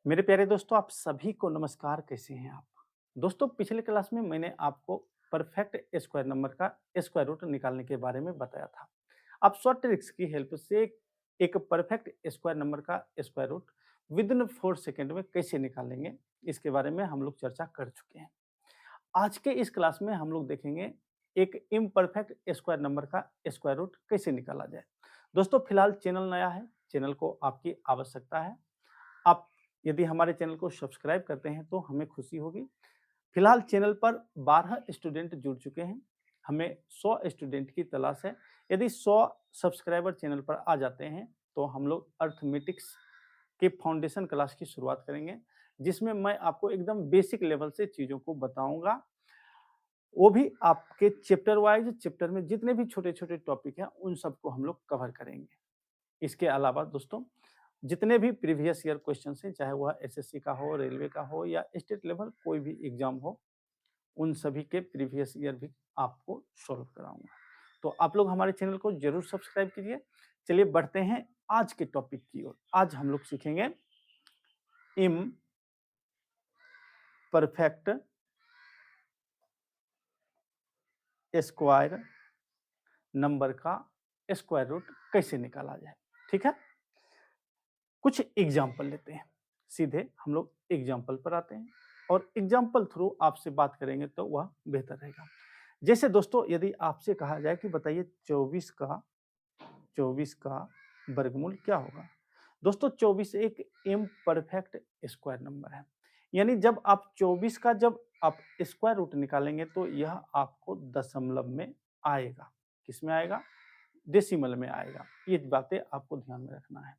मेरे प्यारे दोस्तों, आप सभी को नमस्कार। कैसे हैं आप? दोस्तों, पिछले क्लास में मैंने आपको परफेक्ट स्क्वायर नंबर का स्क्वायर रूट निकालने के बारे में बताया था। आप शॉर्ट ट्रिक्स की हेल्प से एक परफेक्ट स्क्वायर नंबर का स्क्वायर रूट विदिन 4 सेकंड में कैसे निकालेंगे, इसके बारे में हम लोग चर्चा कर चुके हैं। आज के इस क्लास में हम लोग देखेंगे एक इम्परफेक्ट स्क्वायर नंबर का स्क्वायर रूट कैसे निकाला जाए। दोस्तों, फिलहाल चैनल नया है, चैनल को आपकी आवश्यकता है। आप यदि हमारे चैनल को सब्सक्राइब करते हैं तो हमें खुशी होगी। फिलहाल चैनल पर 12 स्टूडेंट जुड़ चुके हैं। हमें 100 स्टूडेंट की तलाश है। यदि 100 सब्सक्राइबर चैनल पर आ जाते हैं तो हम लोग अर्थमेटिक्स के फाउंडेशन क्लास की शुरुआत करेंगे, जिसमें मैं आपको एकदम बेसिक लेवल से चीज़ों को बताऊंगा। वो भी आपके चैप्टर वाइज, चैप्टर में जितने भी छोटे-छोटे टॉपिक हैं उन सबको हम लोग कवर करेंगे। इसके अलावा दोस्तों, जितने भी प्रीवियस ईयर क्वेश्चंस हैं, चाहे वह एसएससी का हो, रेलवे का हो या स्टेट लेवल कोई भी एग्जाम हो, उन सभी के प्रीवियस ईयर भी आपको सॉल्व कराऊंगा। तो आप लोग हमारे चैनल को जरूर सब्सक्राइब कीजिए। चलिए बढ़ते हैं आज के टॉपिक की ओर। आज हम लोग सीखेंगे इम परफेक्ट स्क्वायर नंबर का स्क्वायर रूट कैसे निकाला जाए। ठीक है, कुछ एग्जाम्पल लेते हैं। सीधे हम लोग एग्जाम्पल पर आते हैं और एग्जाम्पल थ्रू आपसे बात करेंगे तो वह बेहतर रहेगा। जैसे दोस्तों, यदि आपसे कहा जाए कि बताइए 24 का वर्गमूल क्या होगा। दोस्तों, 24 एक इम्परफेक्ट स्क्वायर नंबर है। यानी जब आप 24 का जब आप स्क्वायर रूट निकालेंगे तो यह आपको दशमलव में आएगा। किस में आएगा? डेसिमल में आएगा। ये बातें आपको ध्यान में रखना है।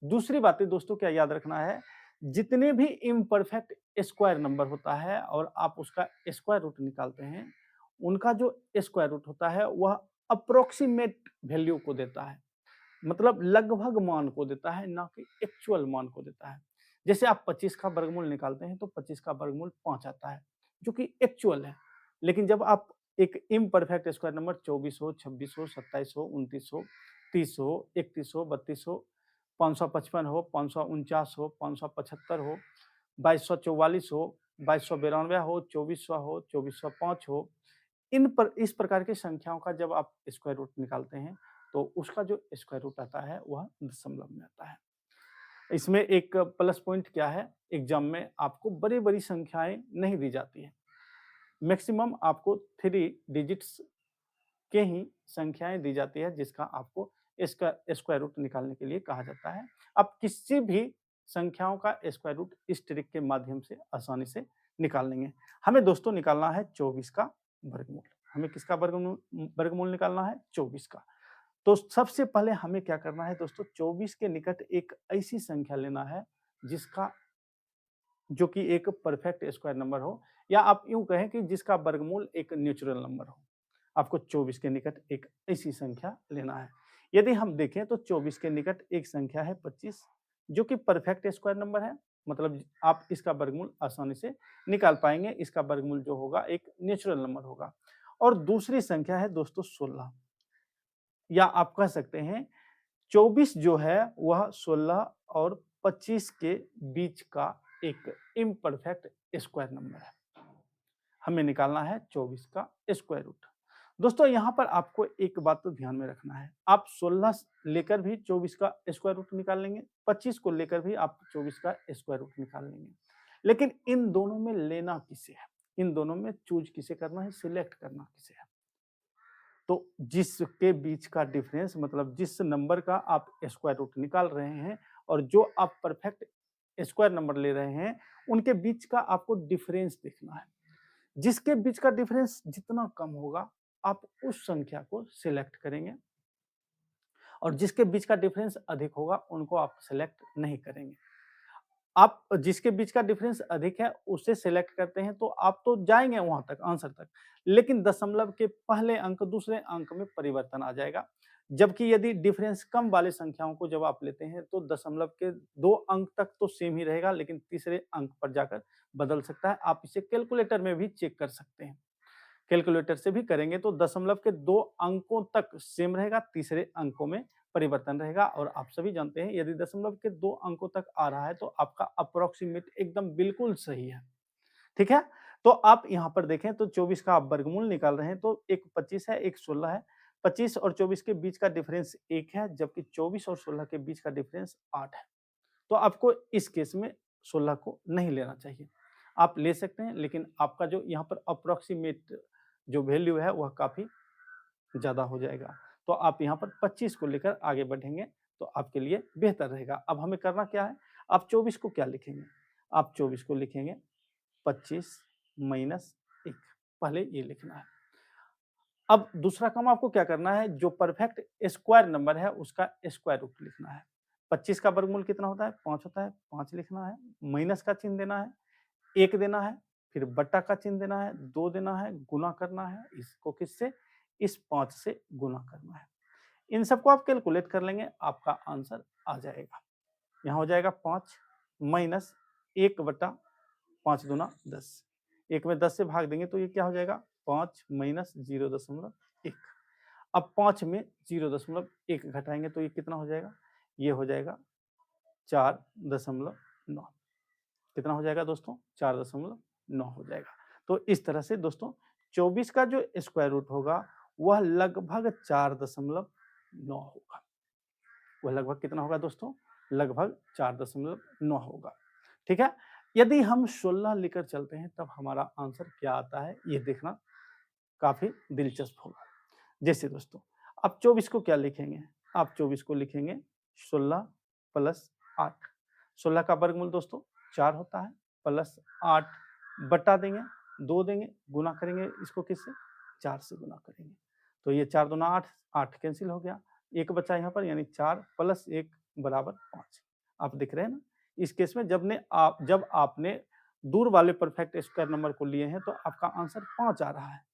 दूसरी बातें दोस्तों क्या याद रखना है, जितने भी इम्परफेक्ट स्क्वायर नंबर होता है और आप उसका स्क्वायर रूट निकालते हैं, उनका जो स्क्वायर रूट होता है वह अप्रोक्सीमेट वैल्यू को देता है। मतलब लगभग मान को देता है, ना कि एक्चुअल मान को देता है। जैसे आप 25 का वर्गमूल निकालते हैं तो 25 का वर्गमूल 5 आता है, जो कि एक्चुअल है। लेकिन जब आप एक इम्परफेक्ट स्क्वायर नंबर 24 हो, 26 हो, 27 हो, 29 हो, 30 हो, 31 हो, 32 हो, 555 हो, 549 हो, 575 हो, 2244 हो, 2292 हो, 2400 हो, 2405 हो, इन पर इस प्रकार की संख्याओं का जब आप स्क्वायर रूट निकालते हैं तो उसका जो स्क्वायर रूट आता है वह दशमलव में आता है। इसमें एक प्लस पॉइंट क्या है, एग्जाम में आपको बड़ी बड़ी संख्याएं नहीं दी जाती है। मैक्सिमम आपको 3 डिजिट्स के ही संख्याएं दी जाती है, जिसका आपको इसका स्क्वायर रूट निकालने के लिए कहा जाता है। आप किसी भी संख्याओं का स्क्वायर रूट इस ट्रिक के माध्यम से आसानी से निकाल लेंगे। हमें दोस्तों निकालना है 24 का वर्गमूल। हमें किसका वर्गमूल वर्गमूल निकालना है? 24 का। तो सबसे पहले हमें क्या करना है दोस्तों, 24 के निकट एक ऐसी संख्या लेना है जिसका जो कि एक परफेक्ट स्क्वायर नंबर हो, या आप यूं कहें कि जिसका वर्गमूल एक नेचुरल नंबर हो। आपको 24 के निकट एक ऐसी संख्या लेना है। यदि हम देखें तो 24 के निकट एक संख्या है 25, जो कि परफेक्ट स्क्वायर नंबर है। मतलब आप इसका वर्गमूल आसानी से निकाल पाएंगे। इसका वर्गमूल जो होगा एक नेचुरल नंबर होगा। और दूसरी संख्या है दोस्तों 16, या आप कह सकते हैं 24 जो है वह 16 और 25 के बीच का एक इम्परफेक्ट स्क्वायर नंबर है। हमें निकालना है 24 का स्क्वायर रूट। दोस्तों, यहाँ पर आपको एक बात तो ध्यान में रखना है, आप 16 लेकर भी 24 का स्क्वायर रूट निकाल लेंगे, 25 को लेकर भी आप 24 का स्क्वायर रूट निकाल लेंगे। लेकिन इन दोनों में लेना किसे है? इन दोनों में चूज किसे करना है, सिलेक्ट करना किसे है? तो जिसके बीच का डिफरेंस, मतलब जिस नंबर का आप स्क्वायर रूट निकाल रहे हैं और जो आप परफेक्ट स्क्वायर नंबर ले रहे हैं, उनके बीच का आपको डिफरेंस देखना है। जिसके बीच का डिफरेंस जितना कम होगा, आप उस संख्या को सिलेक्ट करेंगे, और जिसके बीच का डिफरेंस अधिक होगा उनको आप सिलेक्ट नहीं करेंगे। आप जिसके बीच का डिफरेंस अधिक है उसे सिलेक्ट करते हैं तो आप तो जाएंगे वहां तक, आंसर तक, लेकिन दशमलव के पहले अंक दूसरे अंक में परिवर्तन आ जाएगा। जबकि यदि डिफरेंस कम वाले संख्याओं को जब आप लेते हैं तो दशमलव के 2 अंक तक तो सेम ही रहेगा, लेकिन तीसरे अंक पर जाकर बदल सकता है। आप इसे कैलकुलेटर में भी चेक कर सकते हैं। कैलकुलेटर से भी करेंगे तो दशमलव के 2 अंकों तक सेम रहेगा, तीसरे अंकों में परिवर्तन रहेगा। और आप सभी जानते हैं यदि दशमलव के 2 अंकों तक आ रहा है तो आपका अप्रोक्सीमेट एकदम बिल्कुल सही है। ठीक है? तो आप यहाँ पर देखें तो 24 का आप वर्गमूल निकाल रहे हैं तो एक 25 है, एक 16 है। 25 और 24 के बीच का डिफरेंस 1 है, जबकि 24 और 16 के बीच का डिफरेंस 8 है। तो आपको इस केस में 16 को नहीं लेना चाहिए। आप ले सकते हैं, लेकिन आपका जो यहाँ पर अप्रोक्सीमेट जो वैल्यू है वह काफ़ी ज़्यादा हो जाएगा। तो आप यहाँ पर 25 को लेकर आगे बढ़ेंगे तो आपके लिए बेहतर रहेगा। अब हमें करना क्या है? आप 24 को क्या लिखेंगे? आप 24 को लिखेंगे 25 माइनस 1, पहले ये लिखना है। अब दूसरा काम आपको क्या करना है? जो परफेक्ट स्क्वायर नंबर है उसका स्क्वायर रूट लिखना है। 25 का वर्गमूल कितना होता है? 5 होता है, 5 लिखना है, माइनस का चिन्ह देना है, 1 देना है, फिर बट्टा का चिन्ह देना है, 2 देना है, गुना करना है, इसको किससे? इस 5 से गुना करना है। इन सबको आप कैलकुलेट कर लेंगे, आपका आंसर आ जाएगा। यहाँ हो जाएगा 5 माइनस 1 बटा 5 दूना 10। 1 में 10 से भाग देंगे तो ये क्या हो जाएगा? 5 माइनस 0.1। अब 5 में 0.1 घटाएंगे तो ये कितना हो जाएगा? ये हो जाएगा 4.9। कितना हो जाएगा दोस्तों? 4.9 हो जाएगा। तो इस तरह से दोस्तों 24 का जो स्क्वायर रूट होगा वह लगभग 4.9 होगा। वह लगभग कितना होगा दोस्तों? लगभग 4.9 होगा। ठीक है? यदि हम 16 लेकर चलते हैं तब हमारा आंसर क्या आता है ये देखना काफ़ी दिलचस्प होगा। जैसे दोस्तों आप 24 को क्या लिखेंगे? आप 24 को लिखेंगे 16 प्लस 8। 16 का वर्गमूल दोस्तों 4 होता है, प्लस 8 बटा देंगे, 2 देंगे, गुना करेंगे इसको किससे? 4 से गुना करेंगे। तो ये 4 दूना 8, 8 कैंसिल हो गया, 1 बचा यहाँ पर, यानी 4 प्लस 1 बराबर 5। आप देख रहे हैं ना? इस केस में जब आपने दूर वाले परफेक्ट स्क्वायर नंबर को लिए हैं तो आपका आंसर 5 आ रहा है,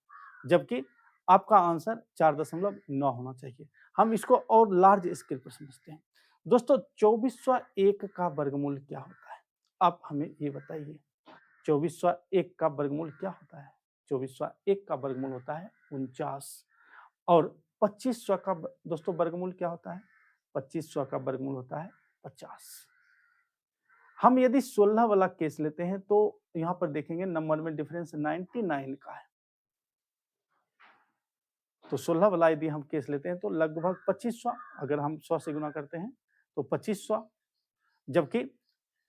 जबकि आपका आंसर 4.9 होना चाहिए। हम इसको और लार्ज स्केल पर समझते हैं। दोस्तों 2401 का वर्गमूल क्या होता है? आप हमें ये बताइए। 2401 का वर्गमूल क्या होता है? 2401 का वर्गमूल होता है 49। और 2500 का दोस्तों वर्गमूल क्या होता है? 2500 का वर्गमूल होता है 50। हम यदि 16 वाला केस लेते हैं तो यहाँ पर देखेंगे नंबर में डिफरेंस 99 का है। तो 16 वाला यदि हम केस लेते हैं तो लगभग 2500, अगर हम 100 से गुना करते हैं तो 2500, जबकि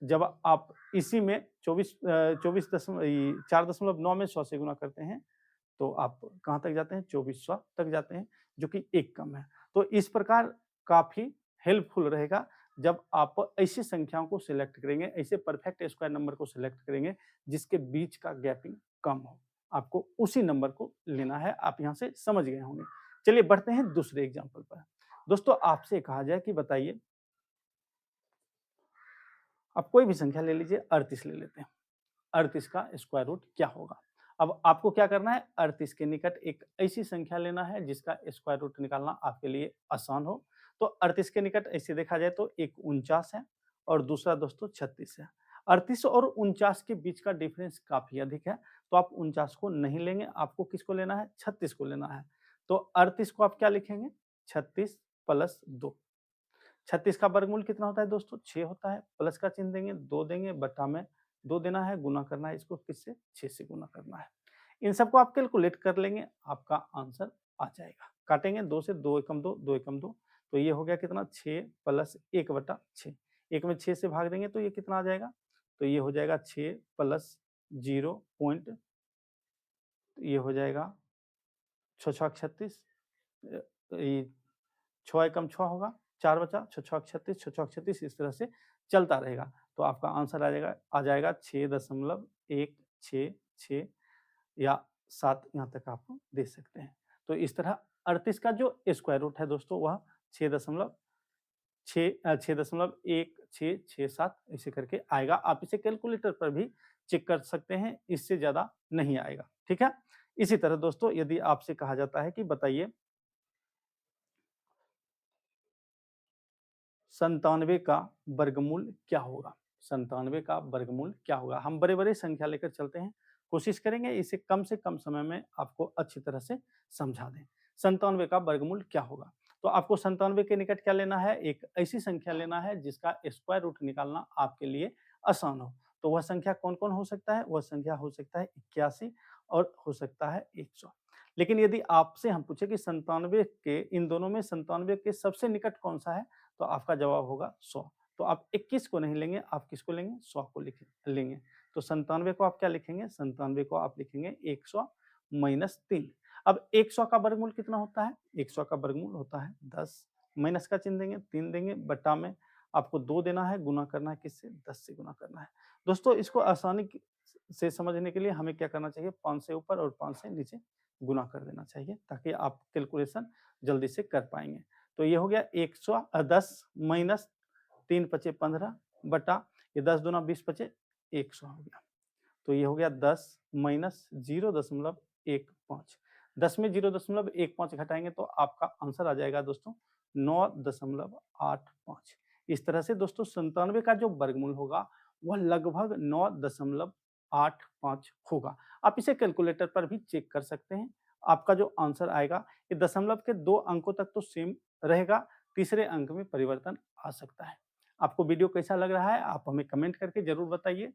जब आप इसी में 4.9 में 100 से गुना करते हैं तो आप कहाँ तक जाते हैं? 2400 तक जाते हैं, जो कि एक कम है। तो इस प्रकार काफ़ी हेल्पफुल रहेगा जब आप ऐसी संख्याओं को सिलेक्ट करेंगे, ऐसे परफेक्ट स्क्वायर नंबर को सिलेक्ट करेंगे जिसके बीच का गैपिंग कम हो। आपको उसी नंबर को लेना है, आप यहाँ से समझ गए होंगे। चलिए बढ़ते हैं दूसरे एग्जाम्पल पर। दोस्तों आपसे कहा जाए कि बताइए, आप कोई भी संख्या ले लीजिए, 38 ले लेते हैं। 38 का स्क्वायर रूट क्या होगा? अब आपको क्या करना है? 38 के निकट एक ऐसी संख्या लेना है जिसका स्क्वायर रूट निकालना आपके लिए आसान हो। तो 38 के निकट ऐसे देखा जाए तो एक 49 है और दूसरा दोस्तों 36 है। 38 और 49 के बीच का डिफरेंस काफ़ी अधिक है, तो आप 49 को नहीं लेंगे, आपको किसको लेना है? 36 को लेना है। तो 38 को आप क्या लिखेंगे? 36 प्लस 2। 36 का वर्गमूल कितना होता है दोस्तों? 6 होता है, प्लस का चिन्ह देंगे, 2 देंगे, बटा में 2 देना है, गुना करना है, इसको किससे? 6 से गुना करना है। इन सबको आप कैलकुलेट कर लेंगे, आपका आंसर आ जाएगा। काटेंगे 2 से, 2 एकम 2, 2 एकम 2, तो ये हो गया कितना? 6 प्लस 1 बटा 6। 1 में 6 से भाग देंगे तो ये कितना आ जाएगा? तो ये हो जाएगा 6 प्लस 0 पॉइंट, ये हो जाएगा 6 छक 36, ये 6 एकम 6 होगा, 4 बचा, 6 छक 36, 6 छक 36, इस तरह से चलता रहेगा। तो आपका आंसर आ जाएगा 6.166 या 7, यहाँ तक आप दे सकते हैं। तो इस तरह 38 का जो स्क्वायर रूट है दोस्तों वह 6.1667 ऐसे करके आएगा। आप इसे कैलकुलेटर पर भी चेक कर सकते हैं, इससे ज़्यादा नहीं आएगा। ठीक है? इसी तरह दोस्तों यदि आपसे कहा जाता है कि बताइए 97 का वर्गमूल क्या होगा? 97 का वर्गमूल क्या होगा? हम बड़े-बड़े संख्या लेकर चलते हैं, कोशिश करेंगे इसे कम से कम समय में आपको अच्छी तरह से समझा दें। 97 का वर्गमूल क्या होगा? तो आपको 97 के निकट क्या लेना है, एक ऐसी संख्या लेना है जिसका स्क्वायर रूट निकालना आपके लिए आसान हो। तो वह संख्या कौन-कौन हो सकता है? वह संख्या हो सकता है 81 और हो सकता है 100। लेकिन यदि आपसे हम पूछे कि 97 के इन दोनों में 97 के सबसे निकट कौन-सा है? तो आपका जवाब होगा 100। तो आप 21 को नहीं लेंगे, आप किसको लेंगे? 100 को लेंगे। तो 97 को आप क्या लिखेंगे? 97 को आप लिखेंगे 100 माइनस 3। अब 100 का वर्गमूल कितना होता है? 100 का वर्गमूल होता है 10, माइनस का चिन्ह देंगे, 3 देंगे, बट्टा में आपको 2 देना है, गुना करना है किससे? 10 से गुना करना है। दोस्तों इसको आसानी से समझने के लिए हमें क्या करना चाहिए? 5 से ऊपर और 5 से नीचे गुना कर देना चाहिए ताकि आप कैलकुलेशन जल्दी से कर पाएँगे। तो ये हो गया 10 माइनस 3 पचे 15 बटा ये 10 दूना 20 पचे 100 हो गया। तो ये हो गया 10 माइनस 0.15। 10 में 0.15 घटाएँगे तो आपका आंसर आ जाएगा दोस्तों 9.85। इस तरह से दोस्तों 97 का जो वर्गमूल होगा वह लगभग 9.85 होगा। आप इसे कैलकुलेटर पर भी चेक कर सकते हैं। आपका जो आंसर आएगा ये दशमलव के 2 अंकों तक तो सेम रहेगा, तीसरे अंक में परिवर्तन आ सकता है। आपको वीडियो कैसा लग रहा है? आप हमें कमेंट करके ज़रूर बताइए।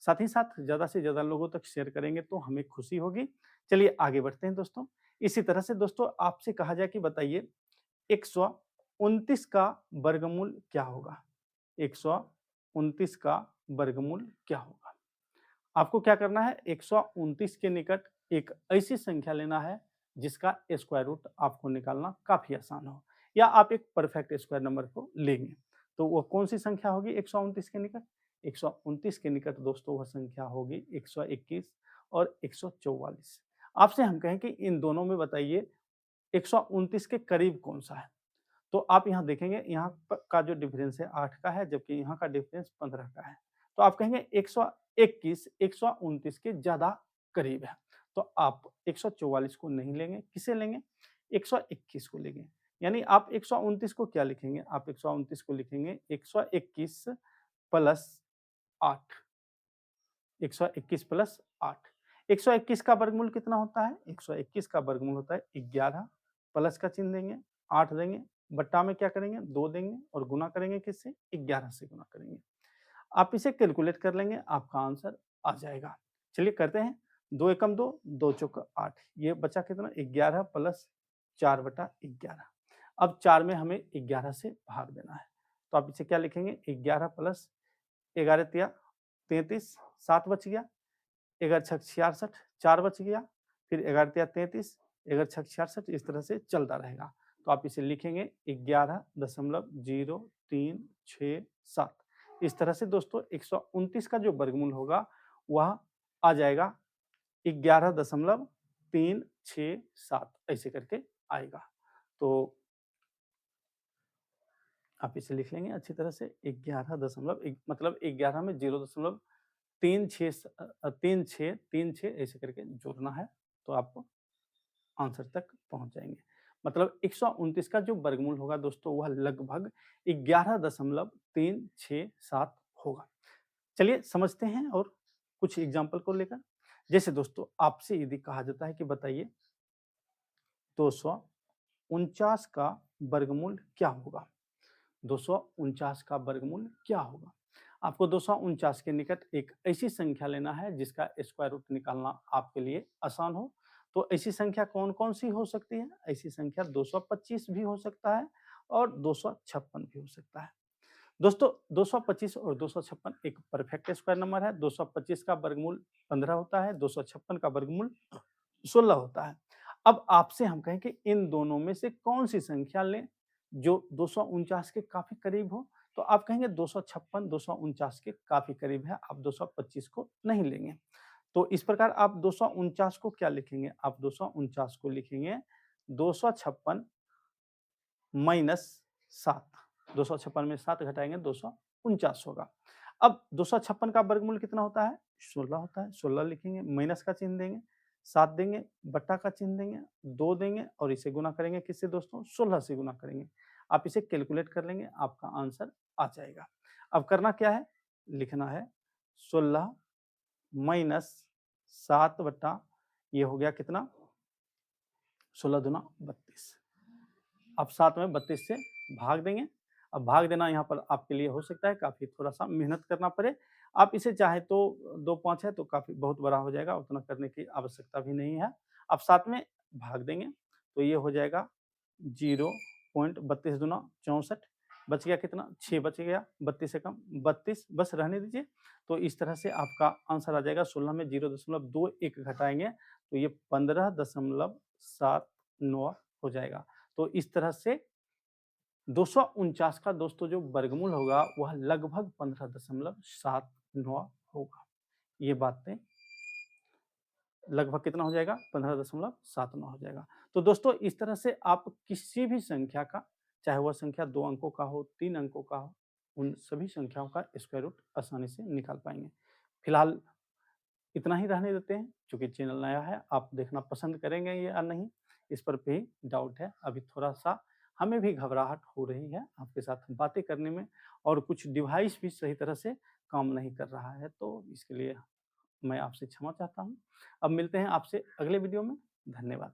साथ ही साथ ज़्यादा से ज़्यादा लोगों तक शेयर करेंगे तो हमें खुशी होगी। चलिए आगे बढ़ते हैं दोस्तों। इसी तरह से दोस्तों आपसे कहा जाए कि बताइए 129 का वर्गमूल क्या होगा? 129 का वर्गमूल क्या होगा? आपको क्या करना है 129 के निकट एक ऐसी संख्या लेना है जिसका स्क्वायर रूट आपको निकालना काफ़ी आसान हो या आप एक परफेक्ट स्क्वायर नंबर को लेंगे। तो वो कौन-सी संख्या होगी 129 के निकट? 129 के निकट दोस्तों वह संख्या होगी 121 और 144। आपसे हम कहें कि इन दोनों में बताइए 129 के करीब कौन-सा है? तो आप यहाँ देखेंगे यहाँ का जो डिफरेंस है 8 का है जबकि यहाँ का डिफरेंस 15 का है। तो आप कहेंगे 121 129 के ज़्यादा करीब है। तो आप 144 को नहीं लेंगे, किसे लेंगे? 121 को लेंगे। यानी आप 129 को क्या लिखेंगे? आप 129 को लिखेंगे 121 प्लस 8। 121 प्लस 8। 121 का वर्गमूल कितना होता है? 121 का वर्गमूल होता है 11, प्लस का चिन्ह देंगे, 8 देंगे, बट्टा में क्या करेंगे? 2 देंगे और गुना करेंगे किससे? 11 से गुना करेंगे। आप इसे कैलकुलेट कर लेंगे, आपका आंसर आ जाएगा। चलिए करते हैं, 2 एकम 2, 2 चौका 8, ये बचा कितना? 11 प्लस 4 बटा 11। अब 4 में हमें 11 से भाग देना है, तो आप इसे क्या लिखेंगे? 11 प्लस 11 तिया 33, 7 बच गया, 11 छक 66, 4 बच गया, फिर 11 तिया 33, 11 छक 66, इस तरह से चलता रहेगा। तो आप इसे लिखेंगे 11.0367। इस तरह से दोस्तों 129 का जो वर्गमूल होगा वह आ जाएगा 11.367 ऐसे करके आएगा। तो आप इसे लिख लेंगे अच्छी तरह से 11 दशमलव मतलब 11 में 0.36 ऐसे करके जोड़ना है तो आप आंसर तक पहुंच जाएंगे। मतलब 129 का जो वर्गमूल होगा दोस्तों वह लगभग 11.367 होगा। चलिए समझते हैं और कुछ एग्जाम्पल को लेकर। जैसे दोस्तों आपसे यदि कहा जाता है कि बताइए 249 का वर्गमूल क्या होगा? 249 का वर्गमूल क्या होगा? आपको 249 के निकट एक ऐसी संख्या लेना है जिसका स्क्वायर रूट निकालना आपके लिए आसान हो। तो ऐसी संख्या कौन-कौन सी हो सकती है? ऐसी संख्या 225 भी हो सकता है और 256 भी हो सकता है। दोस्तों 225 और 256 एक परफेक्ट स्क्वायर नंबर है। 225 का वर्गमूल 15 होता है, 256 का वर्गमूल 16 होता है। अब आपसे हम कहें कि इन दोनों में से कौन-सी संख्या लें जो 249 के काफ़ी करीब हो? तो आप कहेंगे 256 249 के काफ़ी करीब है, आप 225 को नहीं लेंगे। तो इस प्रकार आप 249 को क्या लिखेंगे? आप 249 को लिखेंगे 256 माइनस 7। 256 में 7 घटाएँगे 249 होगा। अब 256 का वर्गमूल कितना होता है? 16 होता है, 16 लिखेंगे, माइनस का चिन्ह देंगे, 7 देंगे, बट्टा का चिन्ह देंगे, 2 देंगे और इसे गुना करेंगे किससे दोस्तों? 16 से गुना करेंगे। आप इसे कैलकुलेट कर लेंगे, आपका आंसर आ जाएगा। अब करना क्या है? लिखना है 16 माइनस 7 बट्टा ये हो गया कितना? 16 दूना 32। आप 7 में 32 से भाग देंगे। अब भाग देना यहाँ पर आपके लिए हो सकता है काफ़ी थोड़ा-सा मेहनत करना पड़े। आप इसे चाहे तो 2-5 है तो काफ़ी बहुत बड़ा हो जाएगा, उतना करने की आवश्यकता भी नहीं है। आप 7 में भाग देंगे तो ये हो जाएगा 0.32 दूना 64 बच गया कितना 6 बच गया 32 से कम 32 बस रहने दीजिए। तो इस तरह से आपका आंसर आ जाएगा 16 में 0.21 घटाएँगे तो ये 15.79 हो जाएगा। तो इस तरह से 249 का दोस्तों जो वर्गमूल होगा वह लगभग 15.79 होगा। ये बातें लगभग कितना हो जाएगा 15.79 हो जाएगा। तो दोस्तों इस तरह से आप किसी भी संख्या का, चाहे वह संख्या 2 अंकों का हो, 3 अंकों का हो, उन सभी संख्याओं का स्क्वायर रूट आसानी से निकाल पाएँगे। फिलहाल इतना ही रहने देते हैं, चूँकि चैनल नया है, आप देखना पसंद करेंगे या नहीं, इस पर भी डाउट है। अभी थोड़ा-सा हमें भी घबराहट हो रही है आपके साथ बातें करने में और कुछ डिवाइस भी सही तरह से काम नहीं कर रहा है, तो इसके लिए मैं आपसे क्षमा चाहता हूँ। अब मिलते हैं आपसे अगले वीडियो में, धन्यवाद।